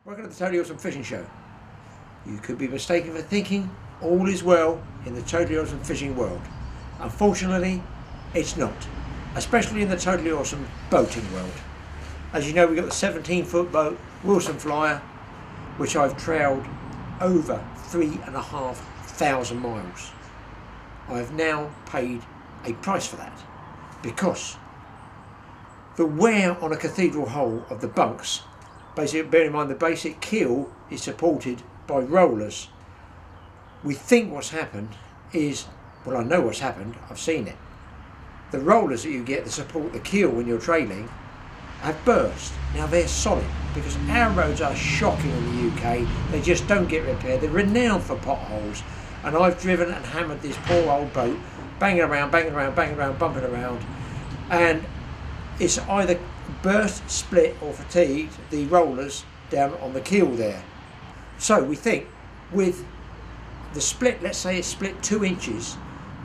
Welcome to the Totally Awesome Fishing Show. You could be mistaken for thinking all is well in the Totally Awesome fishing world. Unfortunately, it's not, especially in the Totally Awesome boating world. As you know, we've got the 17-foot boat, Wilson Flyer, which I've trailed over 3,500 miles. I have now paid a price for that because the wear on a cathedral hull of the bunks, basically, bear in mind the basic keel is supported by rollers. We think what's happened is, well, I know what's happened, I've seen it. The rollers that you get to support the keel when you're trailing have burst. Now they're solid because our roads are shocking in the UK. They just don't get repaired. They're renowned for potholes, and I've driven and hammered this poor old boat, banging around, bumping around, and it's either burst, split or fatigued the rollers down on the keel there. So we think with the split, let's say it's split 2 inches,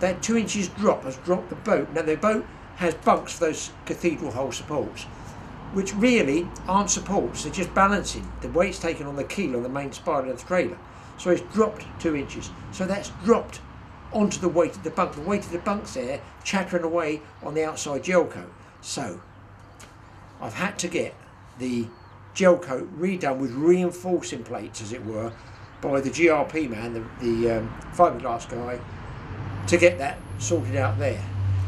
that 2 inches drop has dropped the boat. Now the boat has bunks for those cathedral hull supports, which really aren't supports, they're just balancing. The weight's taken on the keel on the main spine of the trailer. So it's dropped 2 inches. So that's dropped onto the weight of the bunk. The weight of the bunk's there, chattering away on the outside gel coat. So I've had to get the gel coat redone with reinforcing plates, as it were, by the GRP man, the fiberglass guy, to get that sorted out there.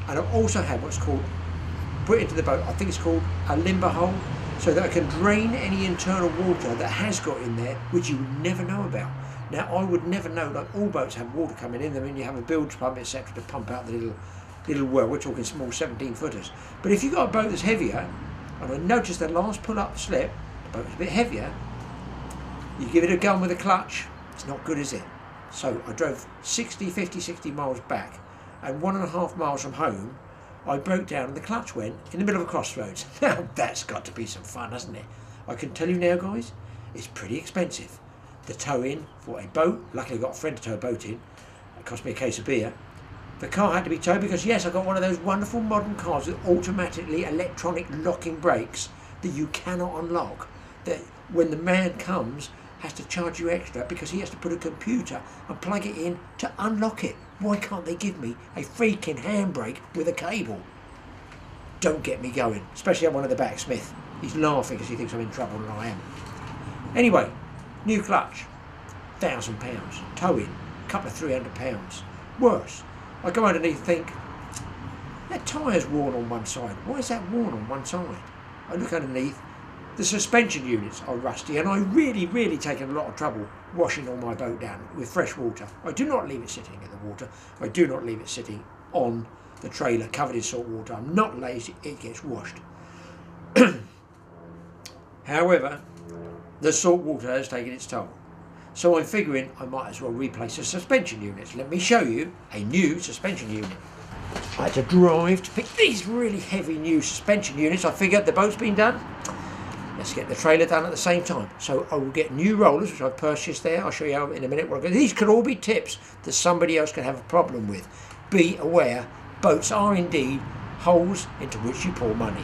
And I've also had what's called, put into the boat, I think it's called a limber hole, so that I can drain any internal water that has got in there, which you would never know about. Now I would never know, like all boats have water coming in them, and you have a bilge pump, etc., to pump out the little well. We're talking small 17-footers. But if you've got a boat that's heavier, and I noticed the last pull-up slip, the boat was a bit heavier, you give it a gun with a clutch, it's not good, is it? So I drove 60 miles back, and 1.5 miles from home, I broke down and the clutch went in the middle of a crossroads. Now that's got to be some fun, hasn't it? I can tell you now, guys, it's pretty expensive. The tow-in for a boat, luckily I got a friend to tow a boat in, it cost me a case of beer. The car had to be towed because, yes, I got one of those wonderful modern cars with automatically electronic locking brakes that you cannot unlock. That when the man comes, has to charge you extra because he has to put a computer and plug it in to unlock it. Why can't they give me a freaking handbrake with a cable? Don't get me going, especially at one of the backsmith. He's laughing because he thinks I'm in trouble, and I am. Anyway, new clutch, £1,000. Tow-in, a couple of £300. Worse, I go underneath and think, that tyre's worn on one side. Why is that worn on one side? I look underneath, the suspension units are rusty, and I really taken a lot of trouble washing all my boat down with fresh water. I do not leave it sitting in the water. I do not leave it sitting on the trailer covered in salt water. I'm not lazy, it gets washed. However, the salt water has taken its toll. So I'm figuring I might as well replace the suspension units. Let me show you a new suspension unit. I had to drive to pick these really heavy new suspension units. I figured the boat's been done. Let's get the trailer done at the same time. So I will get new rollers, which I've purchased there. I'll show you in a minute. These could all be tips that somebody else can have a problem with. Be aware, boats are indeed holes into which you pour money.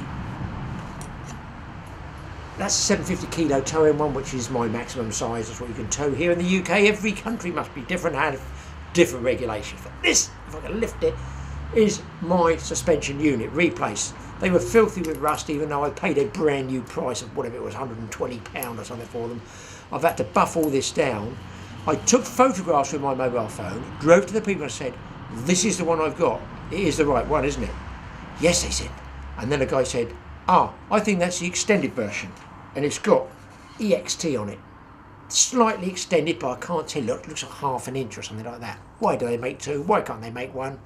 That's a 750 kilo tow-in one, which is my maximum size. That's what you can tow here in the UK. Every country must be different, have different regulations. But this, if I can lift it, is my suspension unit replaced. They were filthy with rust, even though I paid a brand new price of whatever it was, £120 or something for them. I've had to buff all this down. I took photographs with my mobile phone, drove to the people and said, this is the one I've got. It is the right one, isn't it? Yes, they said. And then the guy said, I think that's the extended version. And it's got EXT on it. Slightly extended, but I can't tell. Look, it looks like ½ an inch or something like that. Why do they make two? Why can't they make one?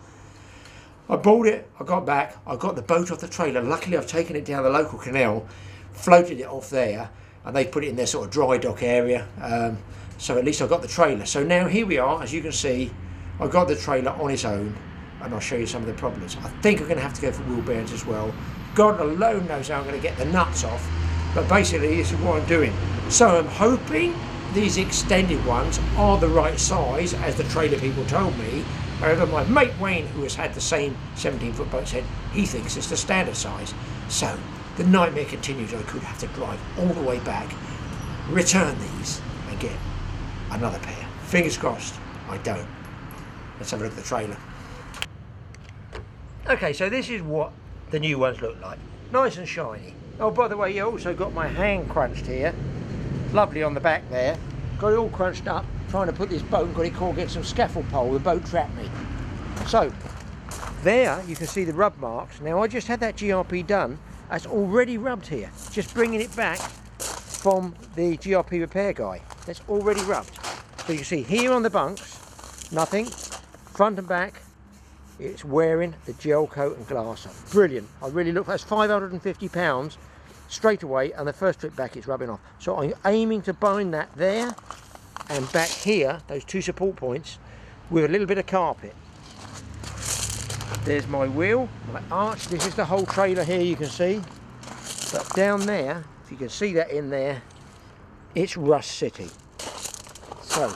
I bought it, I got back, I got the boat off the trailer. Luckily I've taken it down the local canal, floated it off there, and they put it in their sort of dry dock area. So at least I got the trailer. So now here we are, as you can see, I got the trailer on its own, and I'll show you some of the problems. I think I'm going to have to go for wheel bearings as well. God alone knows how I'm going to get the nuts off, but basically this is what I'm doing. So I'm hoping these extended ones are the right size, as the trailer people told me. However, my mate Wayne, who has had the same 17-foot boat, said he thinks it's the standard size. So the nightmare continues. I could have to drive all the way back return these and get another pair. Fingers crossed I don't. Let's have a look at the trailer. Okay, so this is what the new ones look like. Nice and shiny. Oh, by the way, you also got my hand crunched here. Lovely on the back there. Got it all crunched up, trying to put this boat, got it caught against some scaffold pole. The boat trapped me. So, there you can see the rub marks. Now, I just had that GRP done. That's already rubbed here. Just bringing it back from the GRP repair guy. That's already rubbed. So you can see here on the bunks, nothing. Front and back, it's wearing the gel coat and glass up. Brilliant. I really look, that's £550 straight away, and the first trip back it's rubbing off. So I'm aiming to bind that there and back here, those two support points, with a little bit of carpet. There's my wheel, my arch. This is the whole trailer here, you can see. But down there, if you can see that in there, it's Rust City. So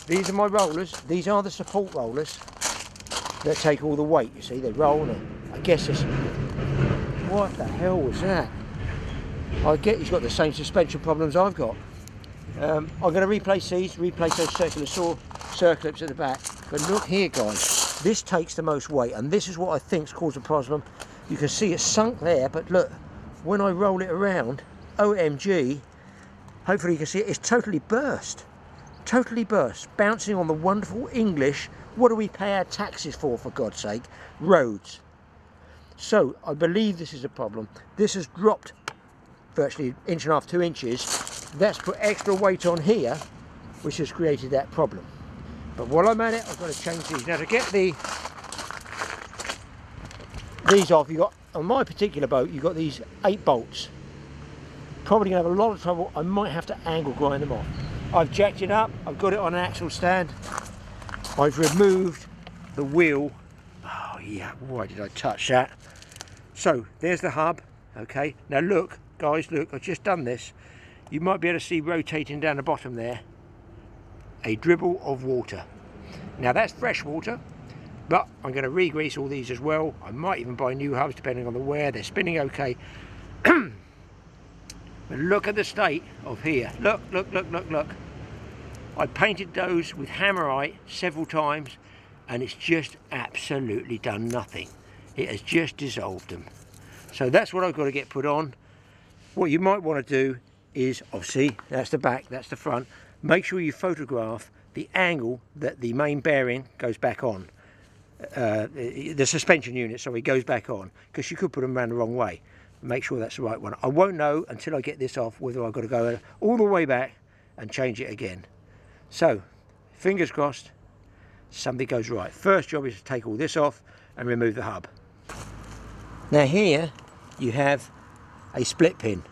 these are my rollers. These are the support rollers that take all the weight. You see, they roll and I guess it's, what the hell was that? I get he's got the same suspension problems I've got. I'm going to replace these, replace those circular circlips at the back. But look here, guys, this takes the most weight, and this is what I think's caused a problem. You can see it's sunk there, but look, when I roll it around, OMG, hopefully you can see it, it's totally burst. Totally burst, bouncing on the wonderful English, what do we pay our taxes for God's sake, roads. So I believe this is a problem. This has dropped virtually 1.5 to 2 inches. That's put extra weight on here, which has created that problem. But while I'm at it, I've got to change these. Now to get these off, you got, on my particular boat, you've got these 8 bolts. Probably going to have a lot of trouble. I might have to angle grind them off. I've jacked it up, I've got it on an axle stand. I've removed the wheel. Oh yeah, why did I touch that? So there's the hub. Okay, now look guys, look, I've just done this. You might be able to see rotating down the bottom there a dribble of water. Now that's fresh water, but I'm going to re-grease all these as well. I might even buy new hubs depending on the wear. They're spinning okay. But look at the state of here. Look, look, look, look, look. I painted those with hammerite several times and it's just absolutely done nothing. It has just dissolved them. So that's what I've got to get put on. What you might want to do is, obviously, that's the back, that's the front. Make sure you photograph the angle that the main bearing goes back on. The suspension unit, sorry, goes back on, because you could put them around the wrong way. Make sure that's the right one. I won't know until I get this off whether I've got to go all the way back and change it again. So, fingers crossed, something goes right. First job is to take all this off and remove the hub. Now here you have a split pin.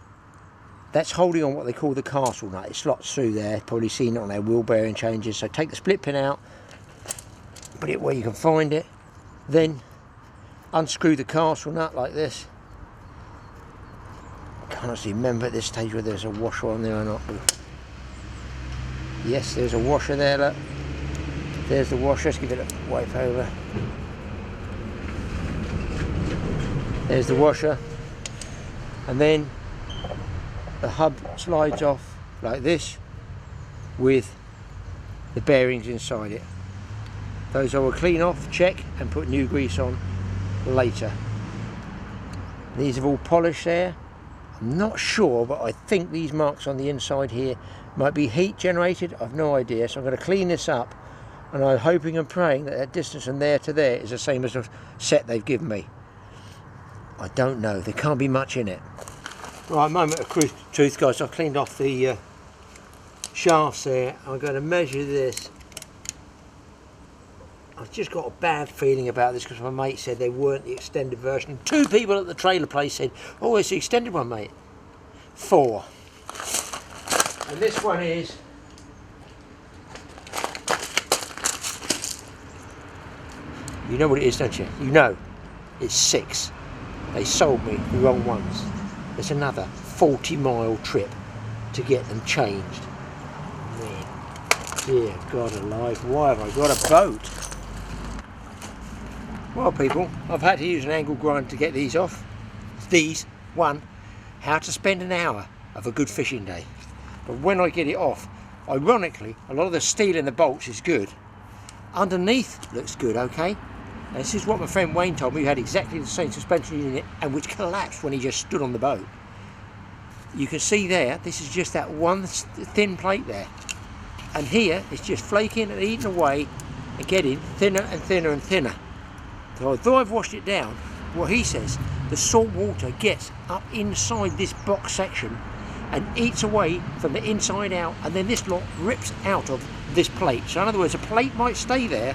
That's holding on what they call the castle nut. It slots through there. Probably seen it on their wheel bearing changes. So take the split pin out, put it where you can find it, then unscrew the castle nut like this. Can't actually remember at this stage whether there's a washer on there or not. Yes, there's a washer there, look. There's the washer. Let's give it a wipe over. There's the washer. And then the hub slides off like this with the bearings inside it. Those I will clean off, check and put new grease on later. These have all polished there. I'm not sure, but I think these marks on the inside here might be heat generated. I've no idea, so I'm going to clean this up, and I'm hoping and praying that that distance from there to there is the same as the set they've given me. I don't know, there can't be much in it. Right, moment of truth guys, I've cleaned off the shafts there. I'm going to measure this. I've just got a bad feeling about this because my mate said they weren't the extended version. 2 people at the trailer place said, oh, it's the extended one, mate. 4. And this one is you know what it is, don't you? You know, it's 6. They sold me the wrong ones. There's another 40-mile trip to get them changed. Man, dear God alive, why have I got a boat? Well people, I've had to use an angle grinder to get these off. These, 1, how to spend an hour of a good fishing day. but when I get it off, ironically, a lot of the steel in the bolts is good. Underneath looks good, okay? And this is what my friend Wayne told me, who had exactly the same suspension unit and which collapsed when he just stood on the boat. You can see there, this is just that one thin plate there. And here, it's just flaking and eating away and getting thinner and thinner and thinner. So although I've washed it down, what he says, the salt water gets up inside this box section and eats away from the inside out, and then this lot rips out of this plate. So in other words, a plate might stay there,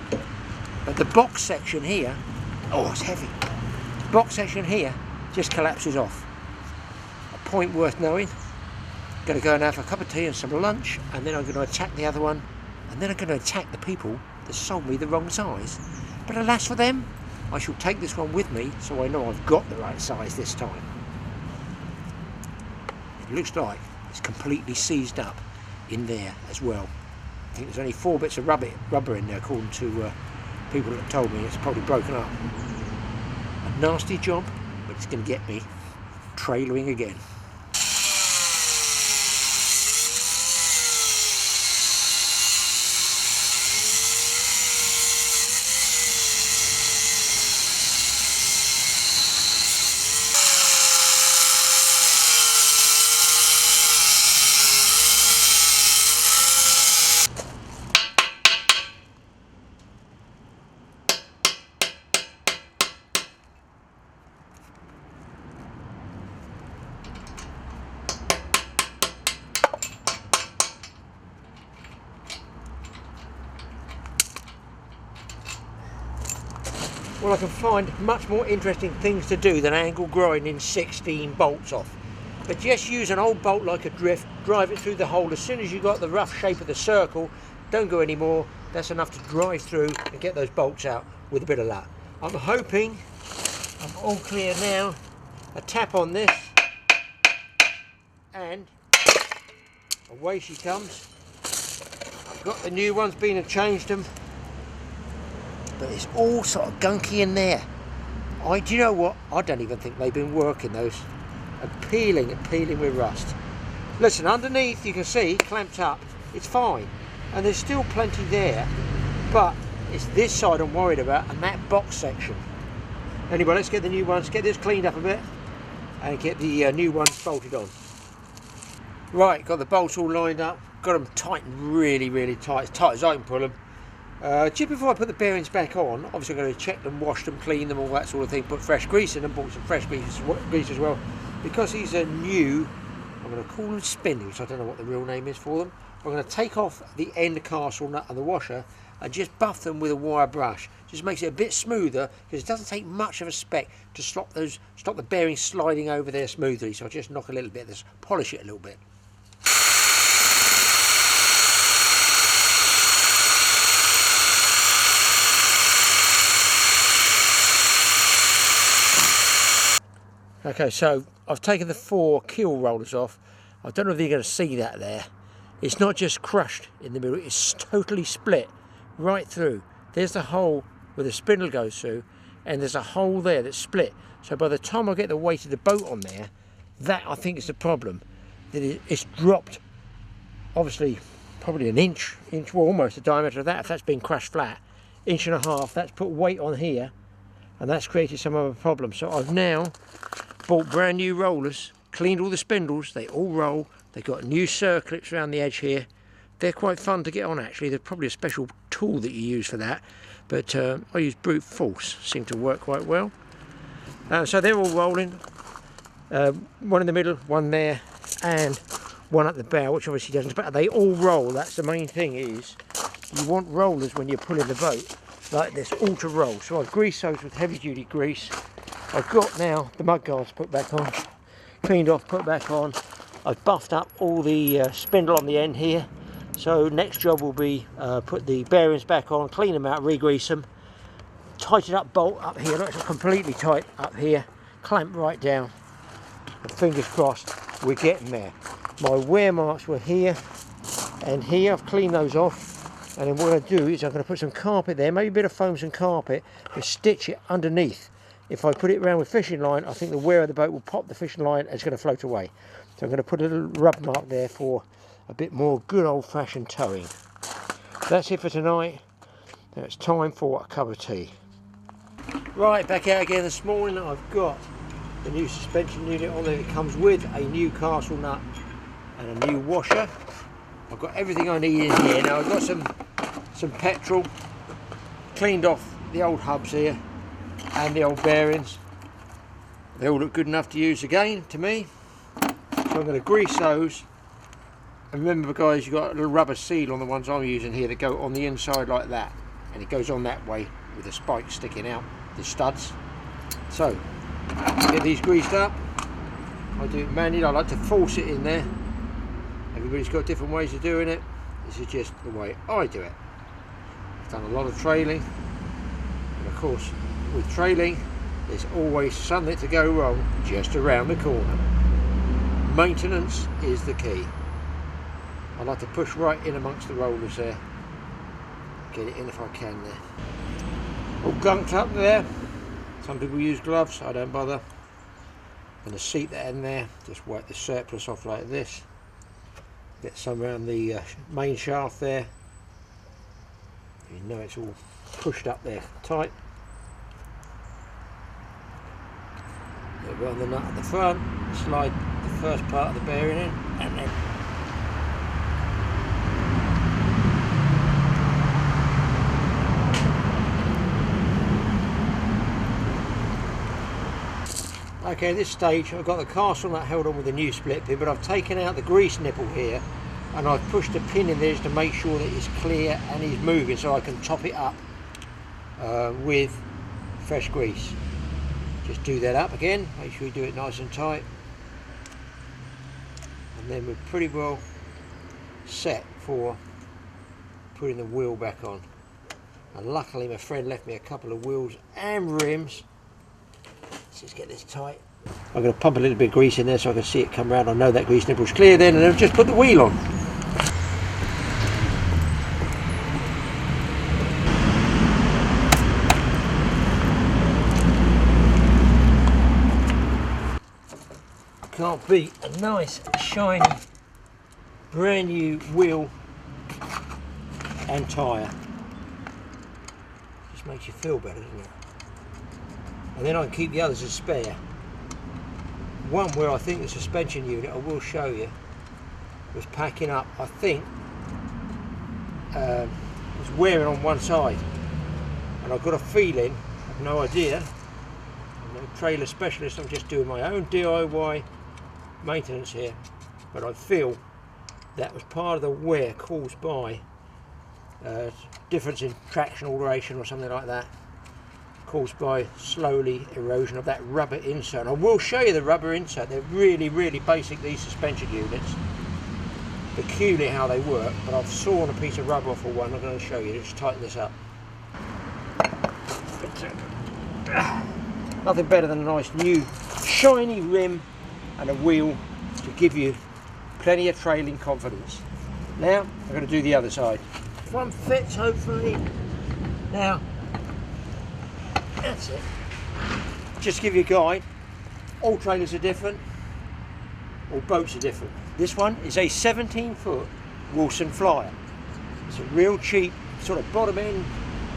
but the box section here, oh, it's heavy. The box section here just collapses off. A point worth knowing. Going to go and have a cup of tea and some lunch, and then I'm going to attack the other one, and then I'm going to attack the people that sold me the wrong size. But alas for them, I shall take this one with me so I know I've got the right size this time. It looks like it's completely seized up in there as well. I think there's only 4 bits of rubber in there, according to people that told me. It's probably broken up. A nasty job, but it's going to get me trailering again. Well, I can find much more interesting things to do than angle grinding 16 bolts off. But just use an old bolt like a drift, drive it through the hole. As soon as you've got the rough shape of the circle, don't go any more. That's enough to drive through and get those bolts out with a bit of luck. I'm hoping I'm all clear now. A tap on this, and away she comes. I've got the new ones, been and changed them. But it's all sort of gunky in there. Do you know what? I don't even think they've been working those. And peeling with rust. Listen, underneath you can see, clamped up, it's fine. And there's still plenty there. But it's this side I'm worried about, and that box section. Anyway, let's get the new ones, get this cleaned up a bit, and get the new ones bolted on. Right, got the bolts all lined up. Got them tightened really tight, as tight as I can pull them. Just before I put the bearings back on, obviously I'm going to check them, wash them, clean them, all that sort of thing, put fresh grease in them, bought some fresh grease as well. Because these are new, I'm going to call them spindles, I don't know what the real name is for them. I'm going to take off the end castle nut and the washer and just buff them with a wire brush. Just makes it a bit smoother, because it doesn't take much of a spec to stop the bearings sliding over there smoothly. So I'll just knock a little bit, just polish it a little bit. Okay, so I've taken the 4 keel rollers off. I don't know if you're going to see that there. It's not just crushed in the middle, it's totally split right through. There's the hole where the spindle goes through, and there's a hole there that's split. So by the time I get the weight of the boat on there, that I think is the problem. That it's dropped, obviously, probably an inch, well, almost the diameter of that, if that's been crushed flat. 1.5 inches, that's put weight on here, and that's created some other problem. So I've now bought brand new rollers, cleaned all the spindles, they all roll. They've got new circlips around the edge here. They're quite fun to get on actually. There's probably a special tool that you use for that, but I use brute force, seem to work quite well. So they're all rolling, one in the middle, one there, and one at the bow, which obviously doesn't, but they all roll. That's the main thing, is you want rollers when you're pulling the boat like this, all to roll. So I've greased those with heavy duty grease. I've got now the mud guards put back on, cleaned off, put back on. I've buffed up all the spindle on the end here. So next job will be put the bearings back on, clean them out, re-grease them, tighten up bolt up here, looks completely tight up here, clamp right down. And fingers crossed, we're getting there. My wear marks were here and here. I've cleaned those off, and then what I'm going to do is I'm going to put some carpet there, maybe a bit of foam, some carpet, to stitch it underneath. If I put it around with fishing line, I think the wear of the boat will pop the fishing line and it's going to float away. So I'm going to put a little rub mark there for a bit more good old-fashioned towing. That's it for tonight. Now it's time for a cup of tea. Right, back out again this morning. I've got the new suspension unit on there. It comes with a new castle nut and a new washer. I've got everything I need in here. Now I've got some petrol, cleaned off the old hubs here and the old bearings. They all look good enough to use again to me. So I'm going to grease those. And remember guys, you've got a little rubber seal on the ones I'm using here that go on the inside like that. And it goes on that way with the spikes sticking out, the studs. So, get these greased up. I do it manually, I like to force it in there. Everybody's got different ways of doing it. This is just the way I do it. I've done a lot of trailing. And of course, with trailing, there's always something to go wrong just around the corner. Maintenance is the key. I like to push right in amongst the rollers there. Get it in if I can there. All gunked up there. Some people use gloves, I don't bother. And the seat that in there, just wipe the surplus off like this. Get some around the main shaft there. You know it's all pushed up there tight. Go on the nut at the front, slide the first part of the bearing in, and then okay, at this stage I've got the castle nut held on with a new split pin, but I've taken out the grease nipple here and I've pushed a pin in there just to make sure that it's clear and is moving so I can top it up with fresh grease. Just do that up again, make sure you do it nice and tight, and then we're pretty well set for putting the wheel back on. And luckily my friend left me a couple of wheels and rims. Let's just get this tight. I'm going to pump a little bit of grease in there so I can see it come round. I know that grease nipple's clear then, and then just put the wheel on. Can't beat a nice, shiny, brand new wheel and tyre. Just makes you feel better, doesn't it? And then I can keep the others as spare. One where I think the suspension unit, I will show you, was packing up, I think, was wearing on one side. And I've got a feeling, I've no idea, I'm no trailer specialist, I'm just doing my own DIY maintenance here, but I feel that was part of the wear caused by difference in traction alteration or something like that, caused by slowly erosion of that rubber insert. And I will show you the rubber insert. They're really basic, these suspension units, peculiar how they work, but I've sawn a piece of rubber off of one. I'm going to show you, just tighten this up. Nothing better than a nice new shiny rim and a wheel to give you plenty of trailing confidence. Now I'm going to do the other side. One fits hopefully. Now that's it. Just to give you a guide, all trailers are different, all boats are different. This one is a 17-foot Wilson Flyer. It's a real cheap sort of bottom end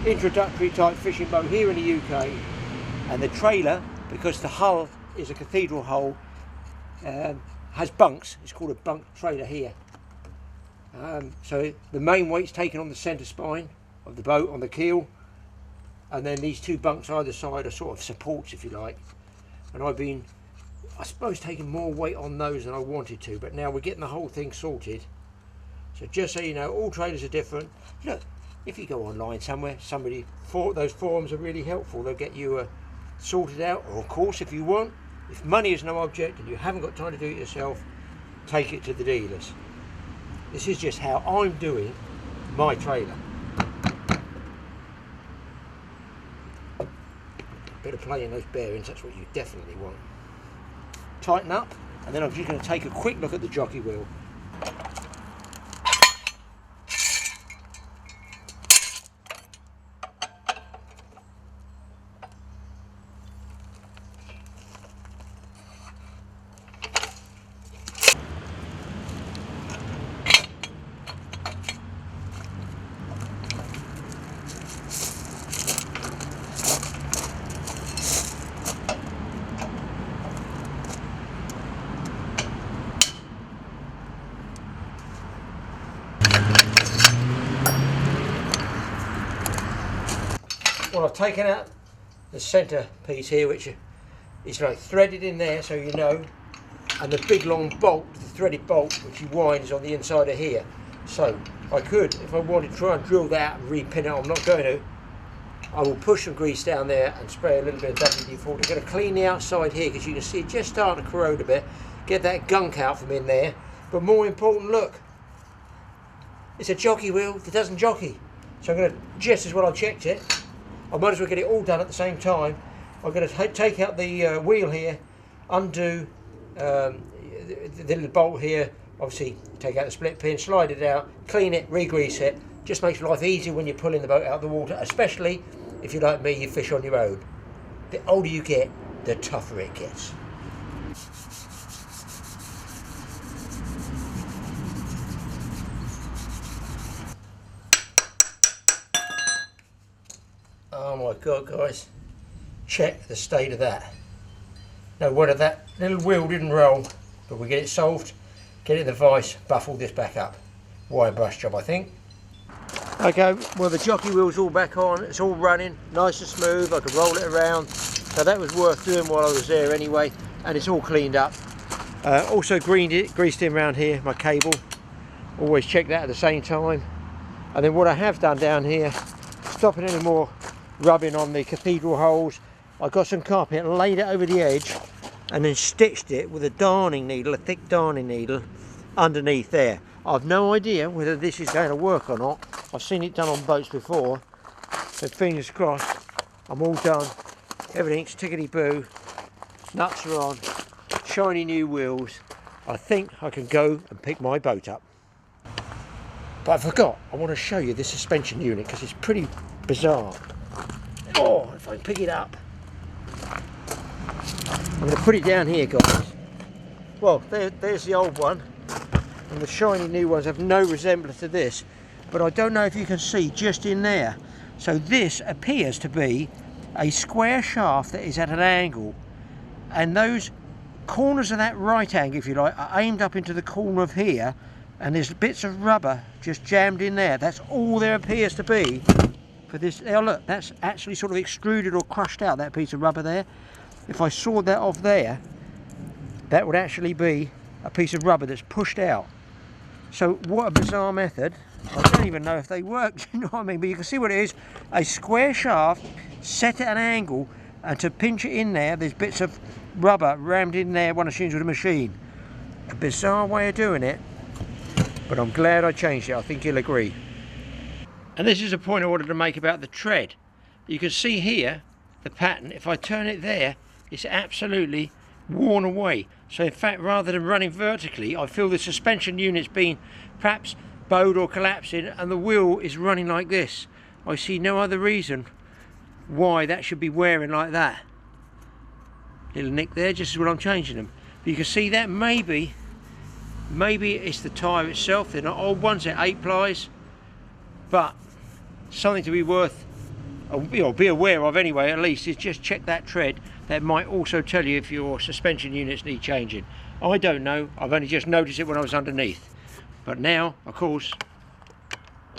introductory type fishing boat here in the UK, and the trailer, because the hull is a cathedral hull, has bunks. It's called a bunk trailer here. So the main weight's taken on the centre spine of the boat on the keel, and then these two bunks either side are sort of supports, if you like. And I've been, I suppose, taking more weight on those than I wanted to, but now we're getting the whole thing sorted. So just so you know, all trailers are different. Look, if you go online somewhere, those forums are really helpful. They'll get you sorted out. Or of course, if you want, if money is no object and you haven't got time to do it yourself, take it to the dealers. This is just how I'm doing my trailer. Bit of play in those bearings, that's what you definitely want. Tighten up, and then I'm just going to take a quick look at the jockey wheel. Well, I've taken out the centre piece here, which is like threaded in there, so you know, and the big long bolt, the threaded bolt, which you wind, is on the inside of here. So I could, if I wanted to try and drill that out and repin it, I'm not going to. I will push some grease down there and spray a little bit of WD-40. I'm going to clean the outside here because you can see it just starting to corrode a bit. Get that gunk out from in there. But more important, look, it's a jockey wheel that doesn't jockey. So I'm going to, just as well I checked it, I might as well get it all done at the same time. I'm going to take out the wheel here, undo the little bolt here, obviously take out the split pin, slide it out, clean it, re-grease it. Just makes life easier when you're pulling the boat out of the water, especially if you're like me, you fish on your own. The older you get, the tougher it gets. Oh my God, guys, check the state of that. No wonder that little wheel didn't roll, but we get it solved, get it in the vise, buff all this back up. Wire brush job, I think. Okay, well the jockey wheel's all back on, it's all running, nice and smooth, I could roll it around. So that was worth doing while I was there anyway, and it's all cleaned up. Also greased in around here, my cable. Always check that at the same time. And then what I have done down here, stopping any more rubbing on the cathedral holes, I got some carpet, laid it over the edge, and then stitched it with a darning needle, a thick darning needle, underneath there. I've no idea whether this is going to work or not. I've seen it done on boats before, so fingers crossed. I'm all done, everything's tickety-boo, nuts are on, shiny new wheels. I think I can go and pick my boat up. But I forgot, I want to show you this suspension unit because it's pretty bizarre. Oh, if I can pick it up. I'm going to put it down here, guys. Well, there's the old one, and the shiny new ones have no resemblance to this, but I don't know if you can see just in there. So this appears to be a square shaft that is at an angle, and those corners of that right angle, if you like, are aimed up into the corner of here, and there's bits of rubber just jammed in there. That's all there appears to be for this. Oh look, that's actually sort of extruded or crushed out, that piece of rubber there. If I sawed that off there, that would actually be a piece of rubber that's pushed out. So what a bizarre method. I don't even know if they work, do you know what I mean? But you can see what it is, a square shaft set at an angle, and to pinch it in there, there's bits of rubber rammed in there, one assumes with a machine. A bizarre way of doing it, but I'm glad I changed it, I think you'll agree. And this is a point I wanted to make about the tread. You can see here, the pattern, if I turn it there, it's absolutely worn away. So in fact, rather than running vertically, I feel the suspension unit's been perhaps bowed or collapsing, and the wheel is running like this. I see no other reason why that should be wearing like that. Little nick there, just as when I'm changing them. But you can see that maybe it's the tyre itself. They're not old ones, they're 8 plies, but something to be worth, be aware of anyway, at least, is just check that tread. That might also tell you if your suspension units need changing. I don't know, I've only just noticed it when I was underneath. But now, of course,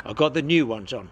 I've got the new ones on.